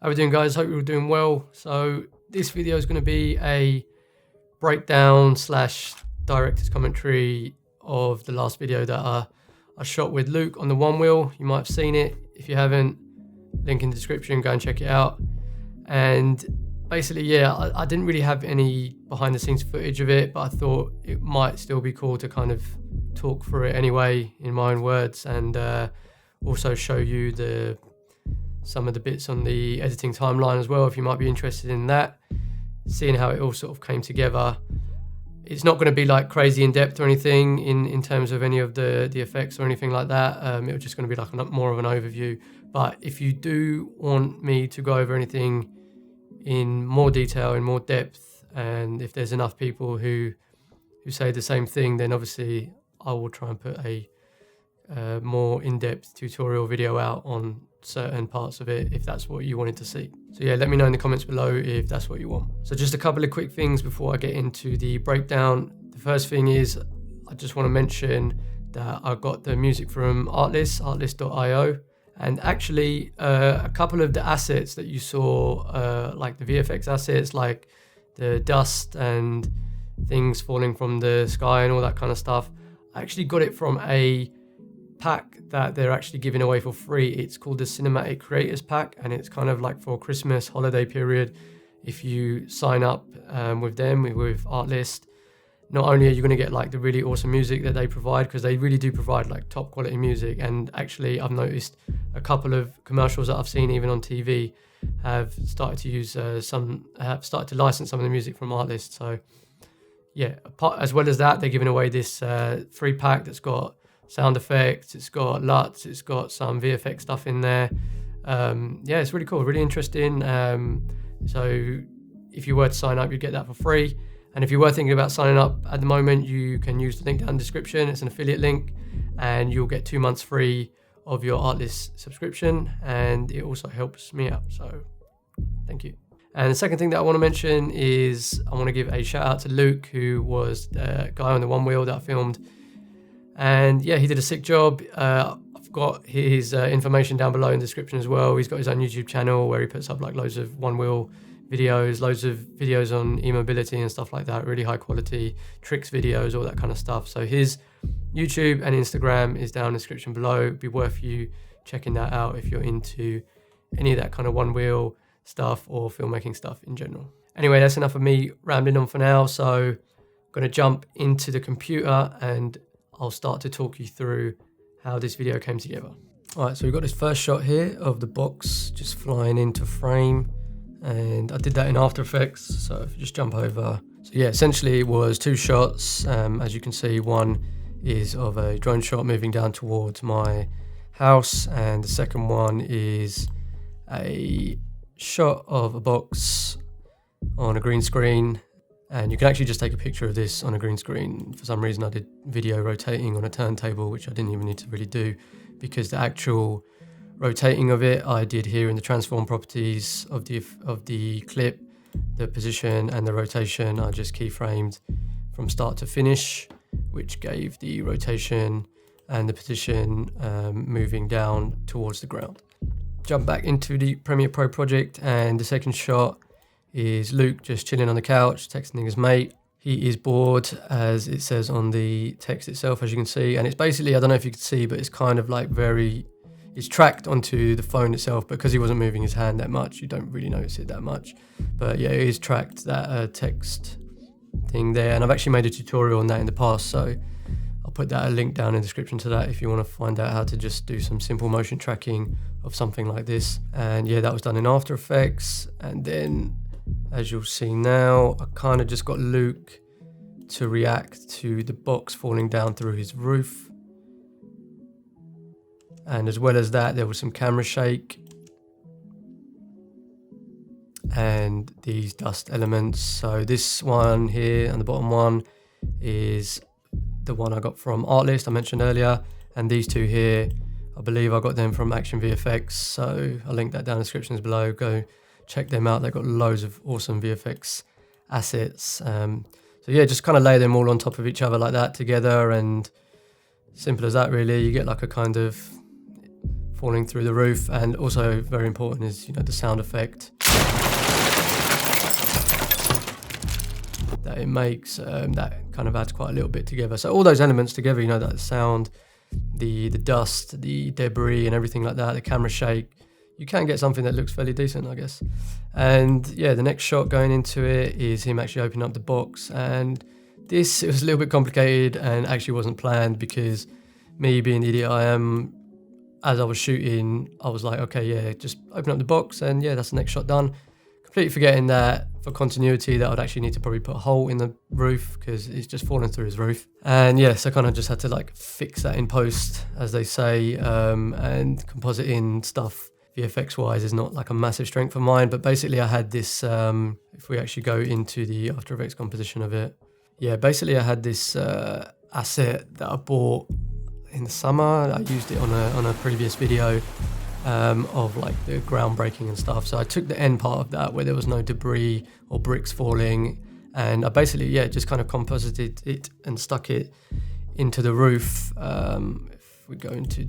How we doing, guys? Hope you're all doing well. So this video is going to be a breakdown / director's commentary of the last video that I shot with Luke on the Onewheel. You might have seen it. If you haven't, link in the description, go and check it out. And basically, yeah, I didn't really have any behind the scenes footage of it, but I thought it might still be cool to kind of talk through it anyway in my own words, and also show you some of the bits on the editing timeline as well, if you might be interested in that, seeing how it all sort of came together. It's not going to be like crazy in depth or anything in terms of any of the effects or anything like that. It was just going to be like more of an overview. But if you do want me to go over anything in more detail, in more depth, and if there's enough people who say the same thing, then obviously I will try and put a more in-depth tutorial video out on certain parts of it if that's what you wanted to see. So yeah, let me know in the comments below if that's what you want. So just a couple of quick things before I get into the breakdown. The first thing is I just want to mention that I got the music from artlist.io, and actually a couple of the assets that you saw, like the VFX assets, like the dust and things falling from the sky and all that kind of stuff, I actually got it from a pack that they're actually giving away for free. It's called the Cinematic Creators Pack, and it's kind of like for Christmas holiday period. If you sign up with them, with Artlist, not only are you going to get like the really awesome music that they provide, because they really do provide like top quality music, and actually I've noticed a couple of commercials that I've seen even on TV have started to use have started to license some of the music from Artlist. So yeah, as well as that, they're giving away this free pack that's got sound effects, it's got LUTs, it's got some VFX stuff in there. Yeah, it's really cool, really interesting. So if you were to sign up, you'd get that for free. And if you were thinking about signing up at the moment, you can use the link down in the description. It's an affiliate link, and you'll get 2 months free of your Artlist subscription, and it also helps me out, so thank you. And the second thing that I want to mention is I want to give a shout out to Luke, who was the guy on the Onewheel that I filmed. And yeah, he did a sick job. I've got his information down below in the description as well. He's got his own YouTube channel where he puts up like loads of Onewheel videos, loads of videos on e-mobility and stuff like that, really high quality tricks videos, all that kind of stuff. So his YouTube and Instagram is down in the description below. It'd be worth you checking that out if you're into any of that kind of Onewheel stuff or filmmaking stuff in general. Anyway, that's enough of me rambling on for now. So I'm going to jump into the computer and I'll start to talk you through how this video came together. All right, so we've got this first shot here of the box just flying into frame, and I did that in After Effects. So if you just jump over. So yeah, essentially it was two shots. As you can see, one is of a drone shot moving down towards my house, and the second one is a shot of a box on a green screen. And you can actually just take a picture of this on a green screen. For some reason I did video rotating on a turntable, which I didn't even need to really do, because the actual rotating of it I did here in the transform properties of the clip, the position and the rotation. I just keyframed from start to finish, which gave the rotation and the position moving down towards the ground. Jump back into the Premiere Pro project, and the second shot is Luke just chilling on the couch, texting his mate. He is bored, as it says on the text itself, as you can see. And it's basically, I don't know if you can see, but it's kind of like it's tracked onto the phone itself, because he wasn't moving his hand that much. You don't really notice it that much. But yeah, it is tracked, that text thing there. And I've actually made a tutorial on that in the past, so I'll put that a link down in the description to that if you want to find out how to just do some simple motion tracking of something like this. And yeah, that was done in After Effects. And then, as you'll see now, I kind of just got Luke to react to the box falling down through his roof. And as well as that, there was some camera shake and these dust elements. So this one here and the bottom one is the one I got from Artlist I mentioned earlier, and these two here, I believe I got them from Action VFX. So I'll link that down in the descriptions below. Go check them out. They've got loads of awesome VFX assets. So yeah, just kind of lay them all on top of each other like that together, and simple as that really. You get like a kind of falling through the roof. And also very important is, you know, the sound effect that it makes, that kind of adds quite a little bit together. So all those elements together, you know, that sound, the dust, the debris and everything like that, the camera shake, you can get something that looks fairly decent, I guess. And yeah, the next shot going into it is him actually opening up the box. And this, it was a little bit complicated and actually wasn't planned, because me being the idiot I am, as I was shooting, I was like, okay, yeah, just open up the box and yeah, that's the next shot done. Completely forgetting that for continuity that I'd actually need to probably put a hole in the roof, because it's just fallen through his roof. And yes, I kind of just had to like fix that in post, as they say, and compositing stuff VFX wise is not like a massive strength of mine. But basically I had this, if we actually go into the After Effects composition of it, yeah, basically I had this asset that I bought in the summer. I used it on a previous video of like the groundbreaking and stuff. So I took the end part of that where there was no debris or bricks falling, and I basically, yeah, just kind of composited it and stuck it into the roof. If we go into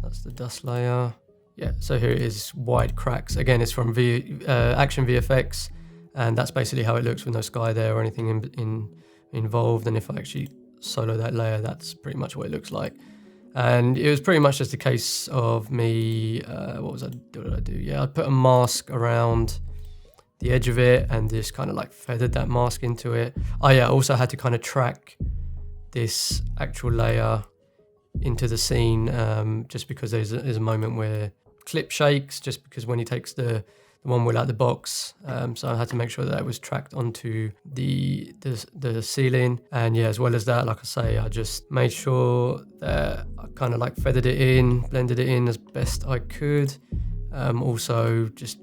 that's the dust layer. Yeah, so here it is, wide cracks. Again, it's from Action VFX, and that's basically how it looks with no sky there or anything involved. And if I actually solo that layer, that's pretty much what it looks like. And it was pretty much just a case of me, what did I do? Yeah, I put a mask around the edge of it and just kind of like feathered that mask into it. Oh yeah, I also had to kind of track this actual layer into the scene, just because there's a moment where clip shakes, just because when he takes the Onewheel out the box, so I had to make sure that it was tracked onto the ceiling. And yeah, as well as that, like I say, I just made sure that I kind of like feathered it in, blended it in as best I could. Also just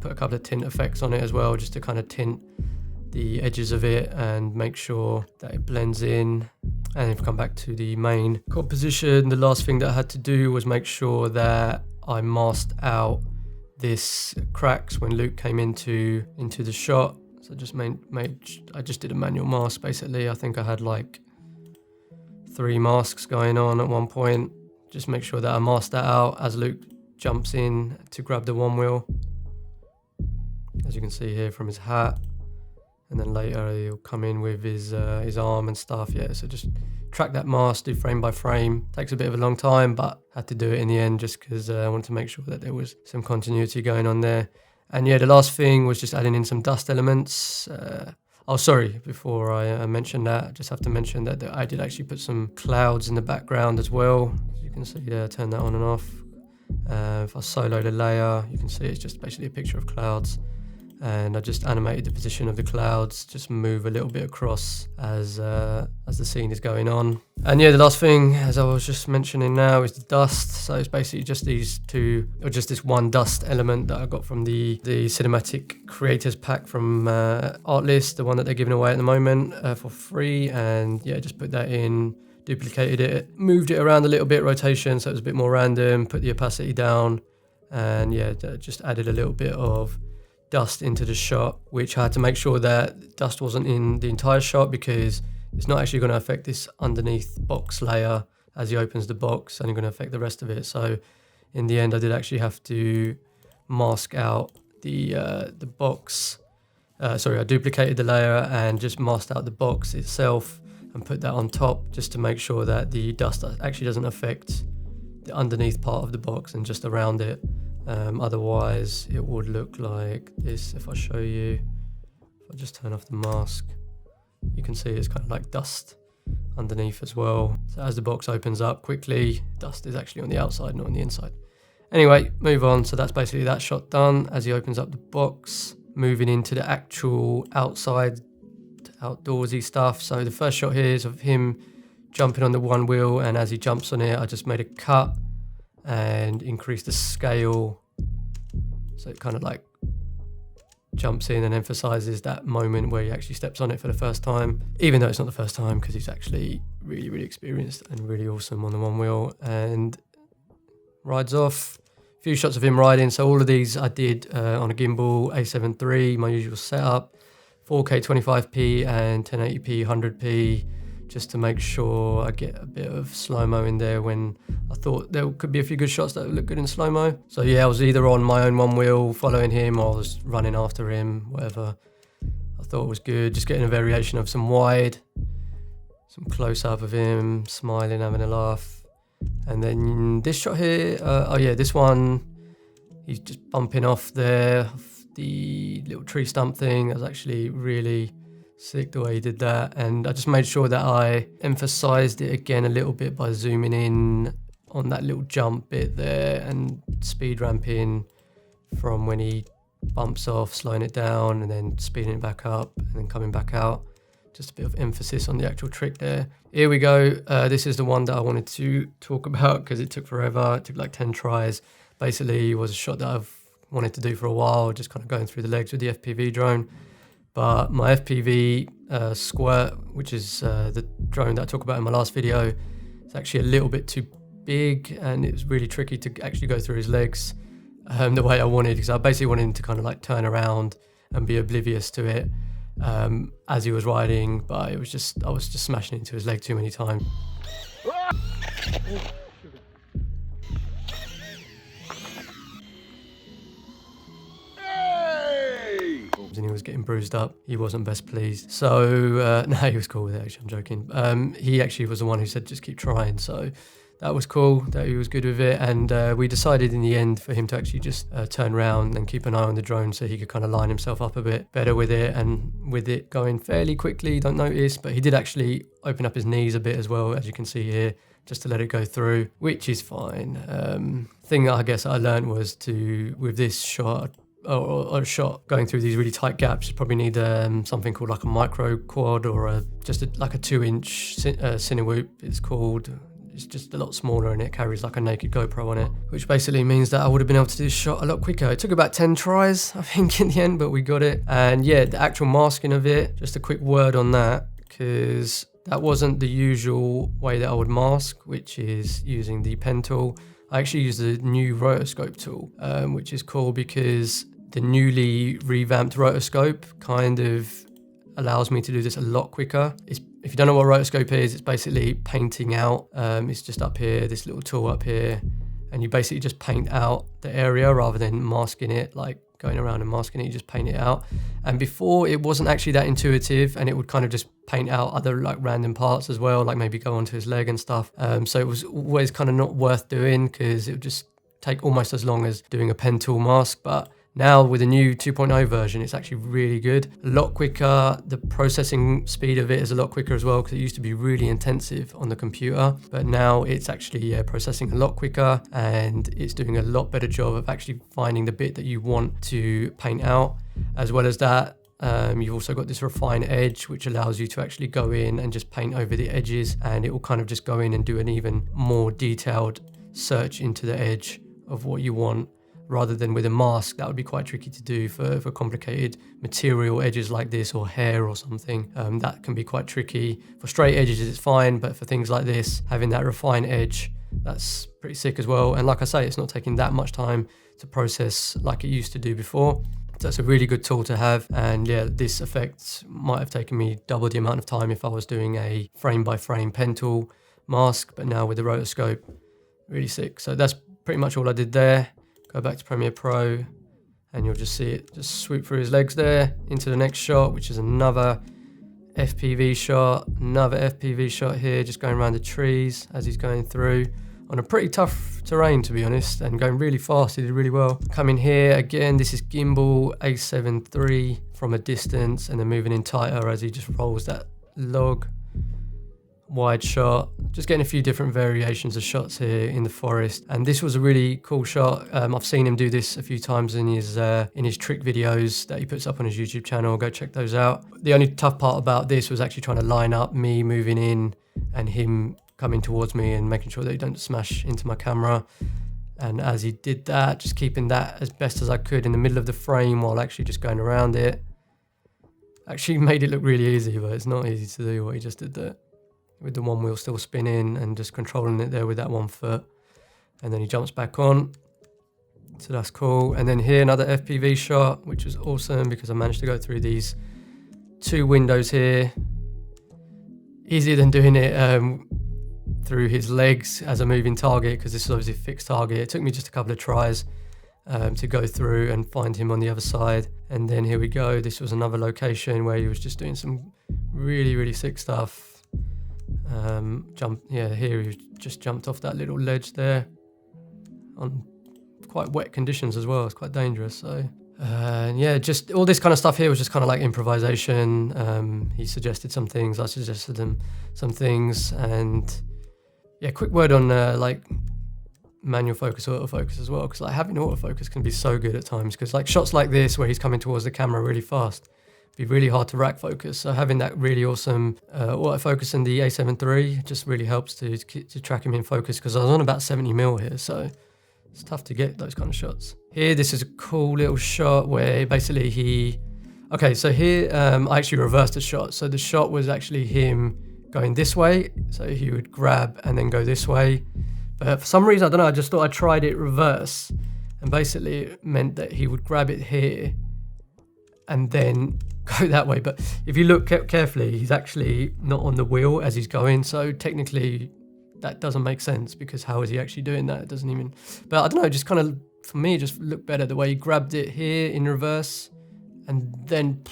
put a couple of tint effects on it as well, just to kind of tint the edges of it and make sure that it blends in. And if we come back to the main composition, the last thing that I had to do was make sure that I masked out this cracks when Luke came into the shot. So I just did a manual mask basically. I think I had like 3 masks going on at one point. Just make sure that I masked that out as Luke jumps in to grab the Onewheel, as you can see here from his hat. And then later he'll come in with his arm and stuff. Yeah, so just track that mask, do frame by frame. Takes a bit of a long time, but had to do it in the end just because I wanted to make sure that there was some continuity going on there. And yeah, the last thing was just adding in some dust elements. Oh, sorry, before I mention that, I just have to mention that I did actually put some clouds in the background as well. As you can see there, turn that on and off. If I solo the layer, you can see it's just basically a picture of clouds. And I just animated the position of the clouds, just move a little bit across as the scene is going on. And yeah, the last thing, as I was just mentioning now, is the dust. So it's basically just these two, or just this one dust element that I got from the Cinematic Creators Pack from Artlist, the one that they're giving away at the moment for free. And yeah, just put that in, duplicated it, moved it around a little bit, rotation, so it was a bit more random, put the opacity down, and yeah, just added a little bit of dust into the shot, which I had to make sure that dust wasn't in the entire shot, because it's not actually going to affect this underneath box layer as he opens the box, and going to affect the rest of it. So in the end, I did actually have to mask out the box. Sorry, I duplicated the layer and just masked out the box itself and put that on top, just to make sure that the dust actually doesn't affect the underneath part of the box and just around it. Otherwise it would look like this. If I show you, if I just turn off the mask, you can see it's kind of like dust underneath as well. So as the box opens up quickly, dust is actually on the outside, not on the inside. Anyway, move on. So that's basically that shot done. As he opens up the box, moving into the actual outside, outdoorsy stuff. So the first shot here is of him jumping on the Onewheel, and as he jumps on it, I just made a cut and increased the scale, so it kind of like jumps in and emphasizes that moment where he actually steps on it for the first time, even though it's not the first time, because he's actually really experienced and really awesome on the Onewheel, and rides off. A few shots of him riding. So all of these I did on a gimbal A7iii, my usual setup, 4K 25p and 1080p 100p, just to make sure I get a bit of slow-mo in there when I thought there could be a few good shots that would look good in slow-mo. So yeah, I was either on my own one wheel following him, or I was running after him, whatever I thought was good. Just getting a variation of some wide, some close-up of him, smiling, having a laugh. And then this shot here, oh yeah, this one, he's just bumping off there, the little tree stump thing. That was actually really sick the way he did that, and I just made sure that I emphasized it again a little bit by zooming in on that little jump bit there and speed ramping from when he bumps off, slowing it down and then speeding it back up and then coming back out. Just a bit of emphasis on the actual trick there. Here we go. This is the one that I wanted to talk about because it took forever. It took like 10 tries. Basically, it was a shot that I've wanted to do for a while, just kind of going through the legs with the FPV drone. But my FPV Squirt, which is the drone that I talked about in my last video, it's actually a little bit too big, and it was really tricky to actually go through his legs the way I wanted, because I basically wanted him to kind of like turn around and be oblivious to it as he was riding, but it was just, I was just smashing into his leg too many times. And he was getting bruised up. He wasn't best pleased. So, no, he was cool with it, actually, I'm joking. He actually was the one who said, just keep trying. So that was cool, that he was good with it. And we decided in the end for him to actually just turn around and keep an eye on the drone so he could kind of line himself up a bit better with it. And with it going fairly quickly, don't notice, but he did actually open up his knees a bit as well, as you can see here, just to let it go through, which is fine. Thing I guess I learned was to, with this shot, or a shot going through these really tight gaps, you probably need something called like a micro quad, or just like a 2-inch Cine it's called. It's just a lot smaller and it carries like a naked GoPro on it, which basically means that I would have been able to do this shot a lot quicker. It took about 10 tries, I think, in the end, but we got it. And yeah, the actual masking of it, just a quick word on that, because that wasn't the usual way that I would mask, which is using the pen tool. I actually use the new rotoscope tool, which is cool because the newly revamped rotoscope kind of allows me to do this a lot quicker. If you don't know what rotoscope is, it's basically painting out. It's just up here, this little tool up here, and you basically just paint out the area rather than masking it, like going around and masking it, you just paint it out. And before, it wasn't actually that intuitive, and it would kind of just paint out other like random parts as well, like maybe go onto his leg and stuff. So it was always kind of not worth doing because it would just take almost as long as doing a pen tool mask. But now with the new 2.0 version, it's actually really good, a lot quicker. The processing speed of it is a lot quicker as well, because it used to be really intensive on the computer, but now it's actually processing a lot quicker, and it's doing a lot better job of actually finding the bit that you want to paint out. As well as that, you've also got this refine edge, which allows you to actually go in and just paint over the edges, and it will kind of just go in and do an even more detailed search into the edge of what you want, rather than with a mask. That would be quite tricky to do for complicated material edges like this, or hair or something. That can be quite tricky. For straight edges it's fine, but for things like this, having that refined edge, that's pretty sick as well. And like I say, it's not taking that much time to process like it used to do before. So that's a really good tool to have. And yeah, this effect might have taken me double the amount of time if I was doing a frame by frame pen tool mask, but now with the rotoscope, really sick. So that's pretty much all I did there. Go back to Premiere Pro and you'll just see it just swoop through his legs there into the next shot, which is another FPV shot here, just going around the trees as he's going through on a pretty tough terrain, to be honest, and going really fast. He did really well. Coming here again, this is gimbal A7 III from a distance, and then moving in tighter as he just rolls that log. Wide shot, just getting a few different variations of shots here in the forest. And this was a really cool shot. I've seen him do this a few times in his trick videos that he puts up on his YouTube channel. Go check those out. The only tough part about this was actually trying to line up me moving in and him coming towards me and making sure that he don't smash into my camera. And as he did that, just keeping that as best as I could in the middle of the frame while actually just going around it. Actually made it look really easy, but it's not easy to do what he just did there, with the one wheel still spinning and just controlling it there with that 1 foot. And then he jumps back on. So that's cool. And then here, another FPV shot, which was awesome because I managed to go through these 2 windows here. easier than doing it through his legs as a moving target, because this is obviously a fixed target. It took me just a couple of tries to go through and find him on the other side. And then here we go. This was another location where he was just doing some really, really sick stuff. Here he just jumped off that little ledge there on quite wet conditions as well. It's quite dangerous. So yeah, just all this kind of stuff here was just kind of like improvisation. He suggested some things, I suggested him some things, and yeah, quick word on like manual focus, autofocus as well, because like having autofocus can be so good at times, because like shots like this where he's coming towards the camera really fast, be really hard to rack focus. So having that really awesome autofocus in the A7 III just really helps to track him in focus, because I was on about 70mm here, so it's tough to get those kind of shots. Here, this is a cool little shot where basically okay, so here I actually reversed the shot. So the shot was actually him going this way, so he would grab and then go this way. But for some reason, I don't know, I just thought I tried it reverse, and basically it meant that he would grab it here and then go that way. But if you look carefully, he's actually not on the wheel as he's going, so technically that doesn't make sense, because how is he actually doing that? It doesn't even, but I don't know, just kind of, for me, it just looked better the way he grabbed it here in reverse and then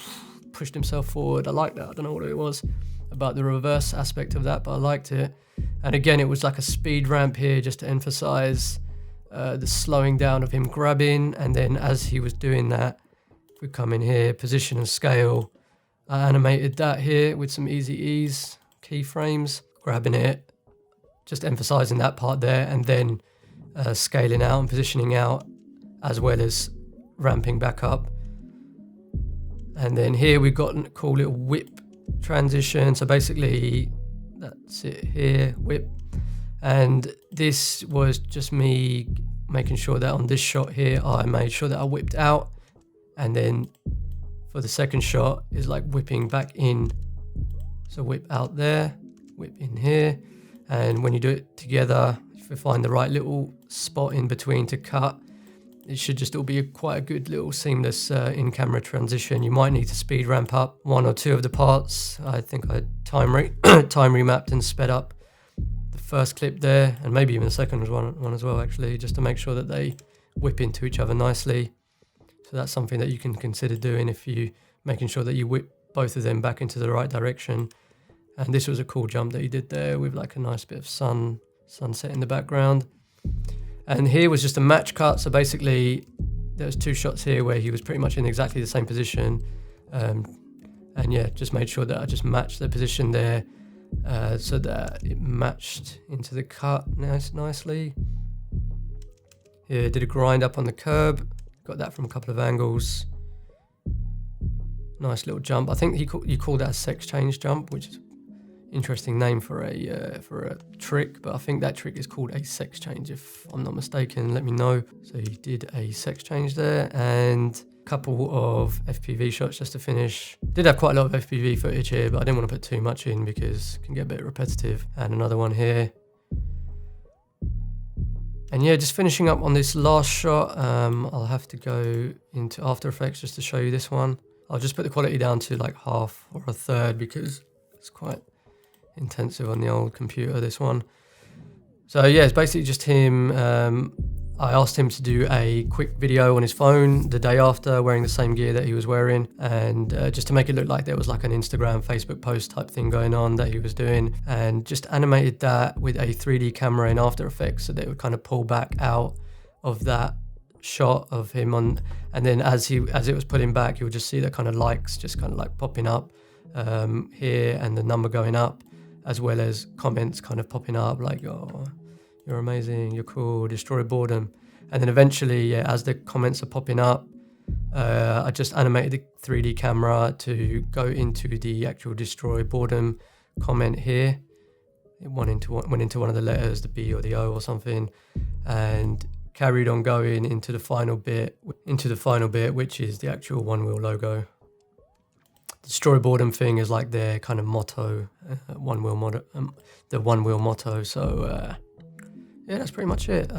pushed himself forward. I like that. I don't know what it was about the reverse aspect of that, but I liked it. And again, it was like a speed ramp here just to emphasize the slowing down of him grabbing. And then as he was doing that, we come in here, position and scale. I animated that here with some easy ease keyframes, grabbing it, just emphasizing that part there, and then scaling out and positioning out, as well as ramping back up. And then here we've got a cool little whip transition. So basically that's it here, whip. And this was just me making sure that on this shot here, I made sure that I whipped out. And then for the second shot is like whipping back in. So whip out there, whip in here. And when you do it together, if you find the right little spot in between to cut, it should just all be quite a good little seamless in-camera transition. You might need to speed ramp up one or two of the parts. I think I time remapped and sped up the first clip there, and maybe even the second one as well, actually, just to make sure that they whip into each other nicely. So that's something that you can consider doing if you making sure that you whip both of them back into the right direction. And this was a cool jump that he did there with like a nice bit of sunset in the background. And here was just a match cut. So basically there was two shots here where he was pretty much in exactly the same position. And yeah, just made sure that I just matched the position there so that it matched into the cut nicely. Here, did a grind up on the curb. Got that from a couple of angles. Nice little jump. I think you call that a sex change jump, which is interesting name for a trick, but I think that trick is called a sex change, if I'm not mistaken. Let me know. So he did a sex change there, and a couple of FPV shots just to finish. Did have quite a lot of FPV footage here, but I didn't want to put too much in because it can get a bit repetitive. And another one here. And yeah, just finishing up on this last shot. I'll have to go into After Effects just to show you this one. I'll just put the quality down to like half or a third because it's quite intensive on the old computer, this one. So yeah, it's basically just him. I asked him to do a quick video on his phone the day after, wearing the same gear that he was wearing, and just to make it look like there was like an Instagram, Facebook post type thing going on that he was doing, and just animated that with a 3D camera in After Effects so that it would kind of pull back out of that shot of him on, and then as it was pulling back, you would just see the kind of likes just kind of like popping up here, and the number going up, as well as comments kind of popping up like, oh, you're amazing, you're cool, destroy boredom. And then eventually, yeah, as the comments are popping up, I just animated the 3D camera to go into the actual destroy boredom comment here. It went into one of the letters, the B or the O or something, and carried on going into the final bit, which is the actual Onewheel logo. Destroy boredom thing is like their kind of motto, the Onewheel motto. So yeah, that's pretty much it.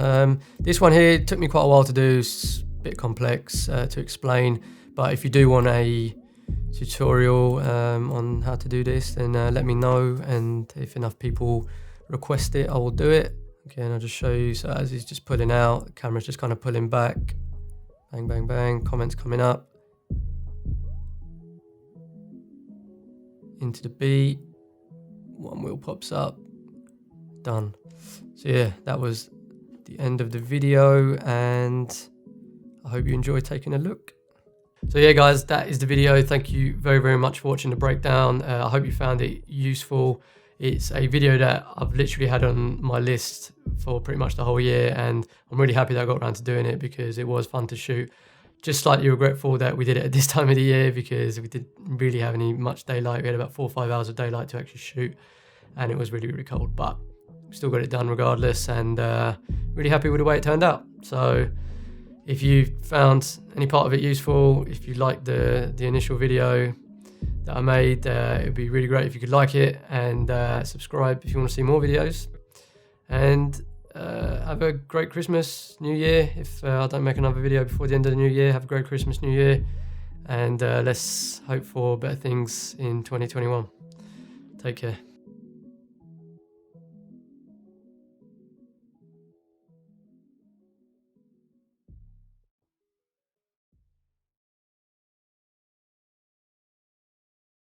This one here took me quite a while to do. It's a bit complex to explain, but if you do want to tutorial on how to do this, then let me know, and if enough people request it, I will do it. Again, I'll just show you. So as he's just pulling out, the camera's just kind of pulling back. Bang, bang, bang, comments coming up. Into the beat, one wheel pops up, done. So yeah, that was the end of the video, and I hope you enjoyed taking a look. So yeah guys, that is the video. Thank you very, very much for watching the breakdown. I hope you found it useful. It's a video that I've literally had on my list for pretty much the whole year, and I'm really happy that I got around to doing it because it was fun to shoot. Just slightly regretful that we did it at this time of the year because we didn't really have much daylight. We had about 4 or 5 hours of daylight to actually shoot, and it was really, really cold, but we still got it done regardless, and really happy with the way it turned out. So if you found any part of it useful, if you liked the initial video that I made, it would be really great if you could like it, and subscribe if you want to see more videos. And have a great Christmas, New Year. If I don't make another video before the end of the new year, have a great Christmas, New Year, and let's hope for better things in 2021. Take care.